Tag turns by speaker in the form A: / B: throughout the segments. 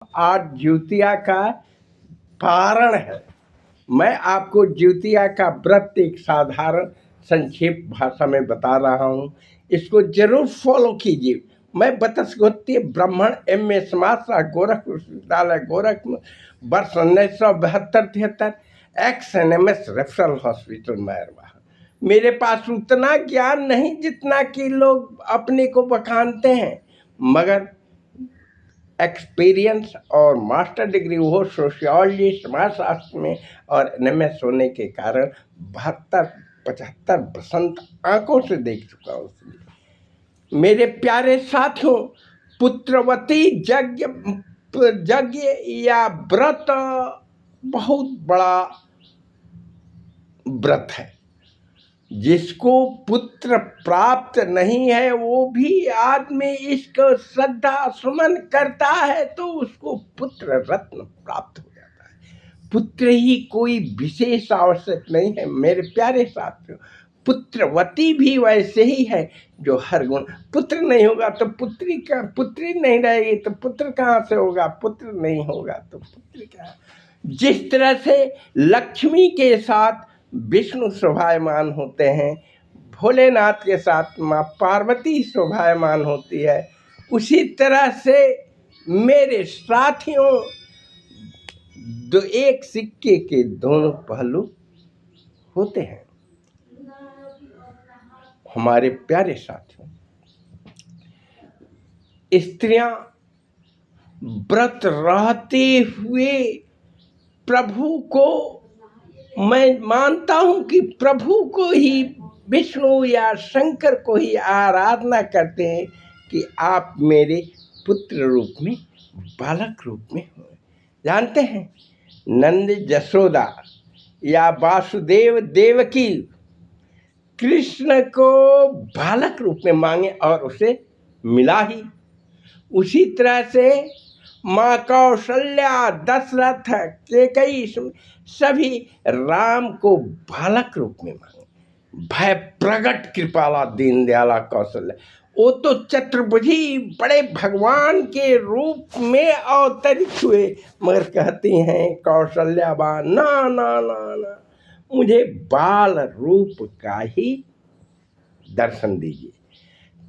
A: आज ज्योतिया का पारण है। मैं आपको ज्योतिया का व्रत एक साधारण संक्षेप भाषा में बता रहा हूँ। इसको जरूर फॉलो कीजिए। मैं बतसगोत्रीय ब्राह्मण M.A. समाज गोरखपुर विश्वविद्यालय गोरखपुर, वर्ष 1972-73, ex-NMS रेफरल हॉस्पिटल मैरवा। मेरे पास उतना ज्ञान नहीं जितना कि लोग अपने को बखानते हैं, मगर एक्सपीरियंस और मास्टर डिग्री वो सोशियोलॉजी समाजशास्त्र में और NMS होने के कारण 72-75 बसंत आंखों से देख चुका हूँ। मेरे प्यारे साथियों, पुत्रवती यज्ञ या व्रत बहुत बड़ा व्रत है। जिसको पुत्र प्राप्त नहीं है वो भी आदमी इसको श्रद्धा सुमन करता है तो उसको पुत्र रत्न प्राप्त हो जाता है। पुत्र ही कोई विशेष आवश्यक नहीं है मेरे प्यारे साथियों। पुत्रवती भी वैसे ही है जो हर गुण। पुत्र नहीं होगा तो पुत्री नहीं रहेगी तो पुत्र कहाँ से होगा, पुत्र नहीं होगा तो पुत्री क्या। जिस तरह से लक्ष्मी के साथ विष्णु शोभायमान होते हैं, भोलेनाथ के साथ माँ पार्वती शोभायमान होती है, उसी तरह से मेरे साथियों दो एक सिक्के के दोनों पहलू होते हैं। हमारे प्यारे साथियों, स्त्रियां व्रत रहते हुए प्रभु को, मैं मानता हूं कि प्रभु को ही, विष्णु या शंकर को ही आराधना करते हैं कि आप मेरे पुत्र रूप में, बालक रूप में हो। जानते हैं, नंद जसोदा या वासुदेव देवकी कृष्ण को बालक रूप में मांगे और उसे मिला ही। उसी तरह से माँ कौशल्या, दशरथ, कैकेयी सभी राम को बालक रूप में मांगे। भय प्रगट कृपाला दीन दयाला कौशल्या, वो तो चतुर्भुजी बड़े भगवान के रूप में अवतरित हुए, मगर कहती हैं कौशल्या बा ना ना ना ना, मुझे बाल रूप का ही दर्शन दीजिए।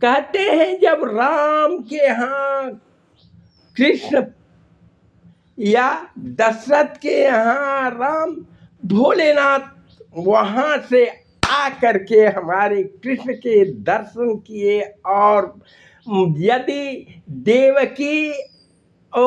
A: कहते हैं जब राम के यहाँ कृष्ण या दशरथ के यहाँ राम, भोलेनाथ वहाँ से आकर के हमारे कृष्ण के दर्शन किए, और यदि देवकी ओ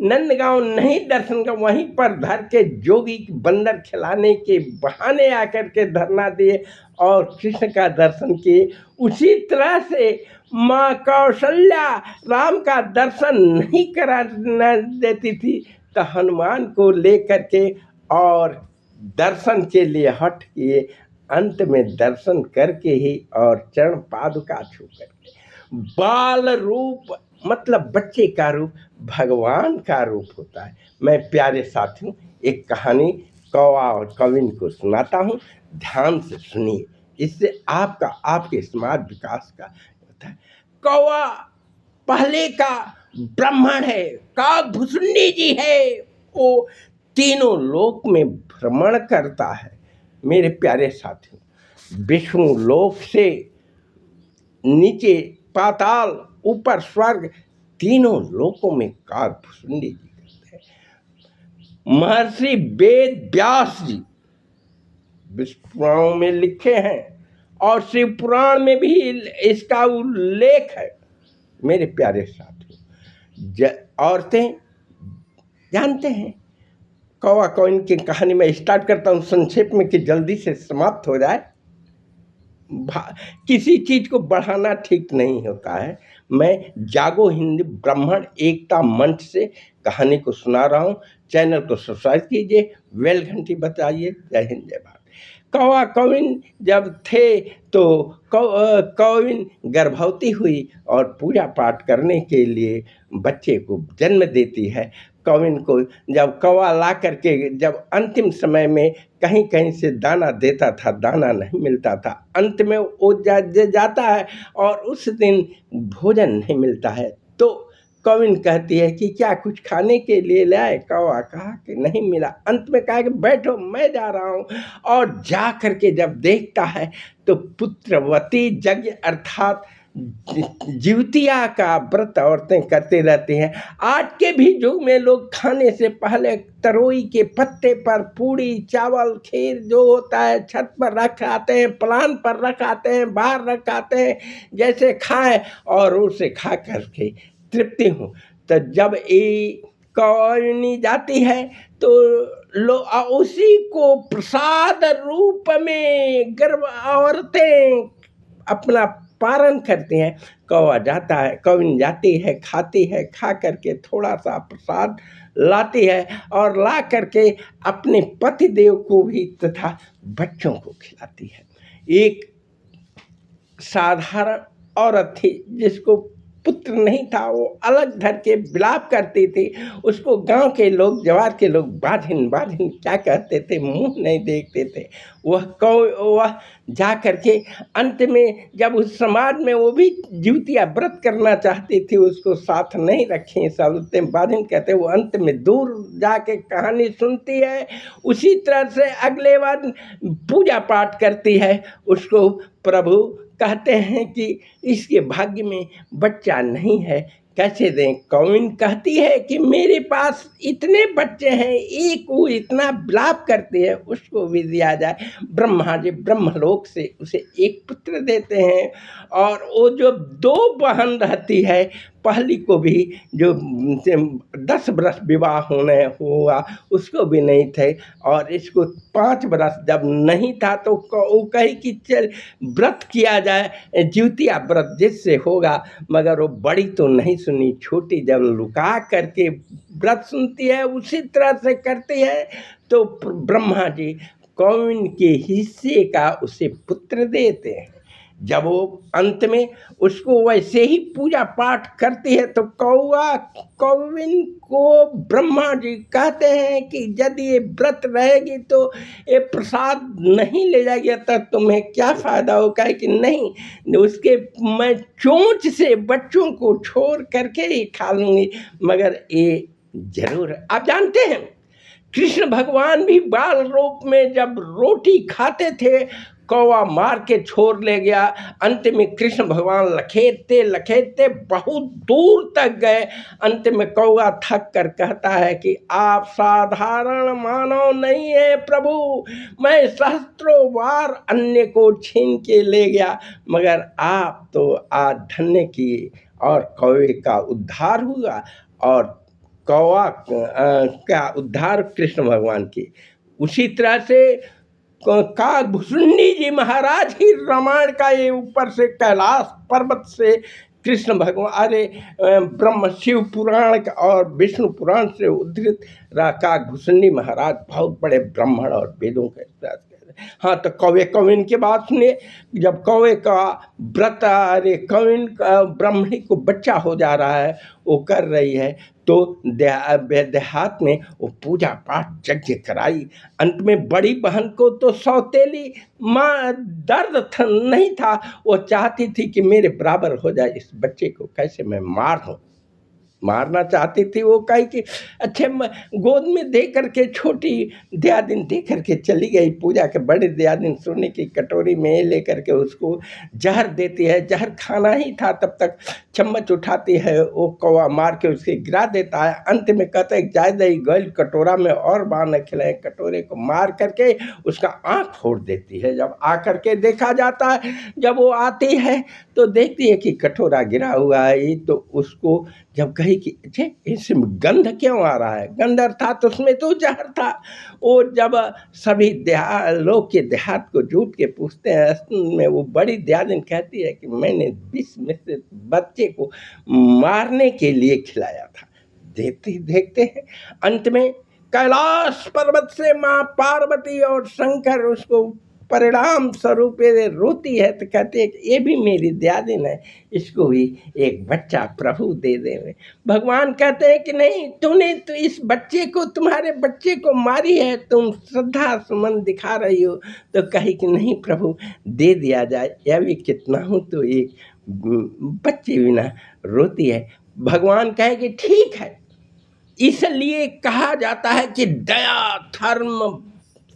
A: नंदगांव नहीं दर्शन का, वहीं पर धर के जोगी बंदर खिलाने के बहाने आकर के धरना दिए और कृष्ण का दर्शन किए। उसी तरह से माँ कौशल्या राम का दर्शन नहीं कराना देती थी तो हनुमान को लेकर के और दर्शन के लिए हट किए। अंत में दर्शन करके ही और चरण पादुका छू करके, बाल रूप मतलब बच्चे का रूप भगवान का रूप होता है। मैं प्यारे साथियों एक कहानी कौवा और कौविन को सुनाता हूँ, ध्यान से सुनिए, इससे आपका आपके समाज विकास का होता है। कौवा पहले का ब्राह्मण है, काकभुसुंडी जी है, वो तीनों लोक में भ्रमण करता है। मेरे प्यारे साथियों, विष्णु लोक से नीचे पाताल, ऊपर स्वर्ग, तीनों लोकों में काकभुसुंडी जी करते हैं। महर्षि वेद व्यास जी विष्णु पुराणों में लिखे हैं और शिव पुराण में भी इसका उल्लेख है। मेरे प्यारे साथियों, औरतें जानते हैं, कौवा कौन की कहानी मैं स्टार्ट करता हूँ संक्षेप में कि जल्दी से समाप्त हो जाए। किसी चीज़ को बढ़ाना ठीक नहीं होता है। मैं जागो हिंद ब्राह्मण एकता मंच से कहानी को सुना रहा हूँ। चैनल को सब्सक्राइब कीजिए, बेल घंटी बजाइए। जय हिंद जय भारत। कौवा कौविन जब थे तो कौविन गर्भवती हुई और पूजा पाठ करने के लिए बच्चे को जन्म देती है। कौविन को जब कौवा ला करके जब अंतिम समय में कहीं कहीं से दाना देता था, दाना नहीं मिलता था, अंत में वो जाता है और उस दिन भोजन नहीं मिलता है, तो कौविन कहती है कि क्या कुछ खाने के लिए लाए? कौवा कहा कि नहीं मिला। अंत में कहा कि बैठो मैं जा रहा हूँ, और जा करके जब देखता है तो पुत्रवती यज्ञ अर्थात जीवतिया का व्रत औरतें करते रहती हैं। आज के भी युग में लोग खाने से पहले तरोई के पत्ते पर पूड़ी चावल खीर जो होता है छत पर रख आते हैं, प्लान पर रख आते हैं, बाहर रख आते हैं, जैसे खाएं और उसे खा करके तृप्ति हो। तो जब ये कौनी जाती है तो उसी को प्रसाद रूप में गर्भ औरतें अपना पारण करती हैं। कौवा जाता है, कौविन जाती है, खाती है, खा करके थोड़ा सा प्रसाद लाती है और ला करके अपने पति देव को भी तथा बच्चों को खिलाती है। एक साधारण औरत थी जिसको पुत्र नहीं था, वो अलग धर के विलाप करती थी। उसको गांव के लोग, जवार के लोग बाधिन बाधिन क्या कहते थे, मुंह नहीं देखते थे। वह जा करके अंत में जब उस समाज में वो भी जीवतिया व्रत करना चाहती थी, उसको साथ नहीं रखें, सब बाधिन कहते। वो अंत में दूर जाके कहानी सुनती है, उसी तरह से अगले बार पूजा पाठ करती है। उसको प्रभु कहते हैं कि इसके भाग्य में बच्चा नहीं है, कैसे दें? कौविन कहती है कि मेरे पास इतने बच्चे हैं, एक वो इतना विलाप करती है, उसको भी दिया जाए। ब्रह्मा जी ब्रह्मलोक से उसे एक पुत्र देते हैं। और वो जो 2 बहन रहती है, पहली को भी जो 10 बरस विवाह होने हुआ उसको भी नहीं थे, और इसको 5 बरस जब नहीं था तो वो कही कि चल व्रत किया जाए, जीवतिया व्रत जिससे होगा। मगर वो बड़ी तो नहीं सुनी, छोटी जब लुका करके व्रत सुनती है उसी तरह से करती है। तो ब्रह्मा जी कौविन के हिस्से का उसे पुत्र देते हैं। जब वो अंत में उसको वैसे ही पूजा पाठ करती है तो कौविन को ब्रह्मा जी कहते हैं कि यदि ये व्रत रहेगी तो ये प्रसाद नहीं ले जाएगी, तब तुम्हें क्या फायदा होगा? कि नहीं, उसके मैं चोंच से बच्चों को छोड़ करके ही खा लूँगी। मगर ये जरूर आप जानते हैं, कृष्ण भगवान भी बाल रूप में जब रोटी खाते थे, कौवा मार के छोड़ ले गया। अंत में कृष्ण भगवान लखेरते लखेरते बहुत दूर तक गए। अंत में कौवा थक कर कहता है कि आप साधारण मानव नहीं है प्रभु, मैं सहस्त्रों बार अन्य को छीन के ले गया, मगर आप तो आज धन्य किए और कौवे का उद्धार हुआ। और कौवा का उद्धार कृष्ण भगवान की। उसी तरह से काकभूषुंडी जी महाराज ही रामायण का ये ऊपर से कैलाश पर्वत से कृष्ण भगवान, अरे ब्रह्म शिव पुराण और विष्णु पुराण से उद्धृत काकभूषुंडी महाराज बहुत बड़े ब्राह्मण और वेदों के शास्त्र। हाँ, तो कौविन की बात सुनिए। जब कौवे का व्रत, अरे कौविन का ब्राह्मणी को बच्चा हो जा रहा है, वो कर रही है, तो देहात में वो पूजा पाठ यज्ञ कराई। अंत में बड़ी बहन को तो सौतेली माँ दर्द नहीं था, वो चाहती थी कि मेरे बराबर हो जाए, इस बच्चे को कैसे मैं मार दूं। मारना चाहती थी। वो कही कि अच्छे गोद में दे करके, छोटी दयादिन दे करके चली गई। पूजा के बड़े दयादिन सोने की कटोरी में ले करके उसको जहर देती है। जहर खाना ही था, तब तक चम्मच उठाती है, वो कौवा मार के उसके गिरा देता है। अंत में कहता है जायद ही गल कटोरा में और बार न खिलाए, कटोरे को मार करके उसका आँख फोड़ देती है। जब आ करके देखा जाता है, जब वो आती है तो देखती है कि कटोरा गिरा हुआ है। तो उसको जब कही कि अच्छे इसमें गंध क्यों आ रहा है, गंध अर्थात उसमें तो जहर था। वो जब सभी लोग के देहात को जुट के पूछते हैं, में वो बड़ी दयादिन कहती है कि मैंने विष मिश्रित बच्चे को मारने के लिए खिलाया था। देखते हैं अंत में कैलाश पर्वत से माँ पार्वती और शंकर उसको परिणाम स्वरूप रोती है, तो कहते हैं कि ये भी मेरी दयादिन है, इसको भी एक बच्चा प्रभु दे दे। भगवान कहते हैं कि नहीं, तूने तो इस बच्चे को, तुम्हारे बच्चे को मारी है, तुम श्रद्धा सुमन दिखा रही हो। तो कही कि नहीं प्रभु, दे दिया जाए। यह भी कितना हूँ तो एक बच्चे बिना रोती है। भगवान कहे कि ठीक है। इसलिए कहा जाता है कि दया धर्म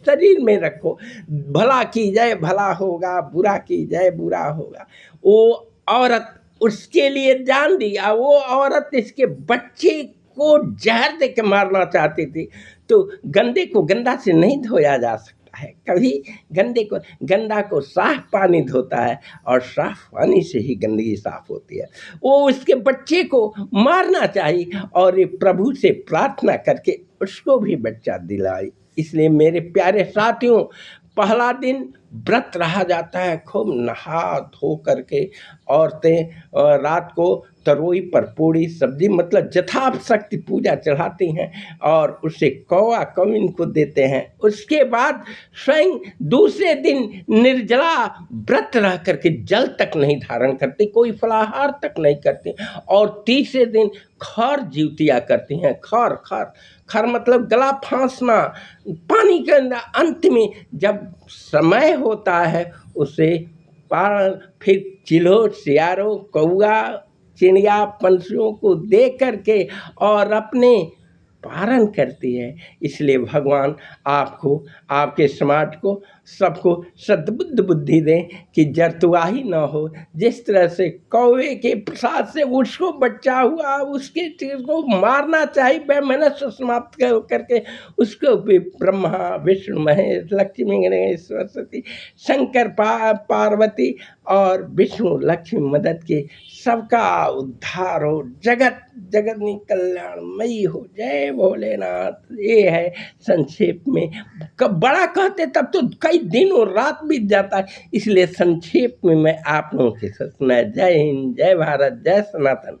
A: शरीर में रखो, भला की जाए भला होगा, बुरा की जाए बुरा होगा। वो औरत उसके लिए जान दिया, वो औरत इसके बच्चे को जहर दे के मारना चाहती थी। तो गंदे को गंदा से नहीं धोया जा सकता है, कभी गंदा को साफ पानी धोता है और साफ पानी से ही गंदगी साफ होती है। वो उसके बच्चे को मारना चाहिए और ये प्रभु से प्रार्थना करके उसको भी बच्चा दिलाई। इसलिए मेरे प्यारे साथियों, पहला दिन व्रत रहा जाता है, खूब नहा धो करके औरतें रात को तरोई पर पूड़ी सब्जी मतलब यथाशक्ति पूजा चढ़ाती हैं और उसे कौवा कौविन को देते हैं। उसके बाद स्वयं दूसरे दिन निर्जला व्रत रह करके जल तक नहीं धारण करती, कोई फलाहार तक नहीं करती और तीसरे दिन खर जीवतिया करती हैं। खर मतलब गला फांसना, पानी के अंत में जब समय होता है उसे फिर चिल्हो सियारों कौआ चिड़िया पंछियों को दे करके और अपने पारण करती है। इसलिए भगवान आपको, आपके समाज को, सबको सद्बुद्ध बुद्धि दें कि जरतुआही ना हो। जिस तरह से कौवे के प्रसाद से उसको बच्चा हुआ, उसके चीज को मारना चाहिए बेमेहनत से समाप्त करके, उसको भी ब्रह्मा विष्णु महेश लक्ष्मी गणेश सरस्वती शंकर पार्वती और विष्णु लक्ष्मी मदद के सबका उद्धार हो, जगत जगत कल्याणमयी हो। जय भोलेनाथ। ये है संक्षेप में। कब बड़ा कहते तब तो कई दिन और रात बीत जाता है, इसलिए संक्षेप में मैं आप लोगों के साथ सुनाया। जय हिंद, जय भारत, जय सनातन।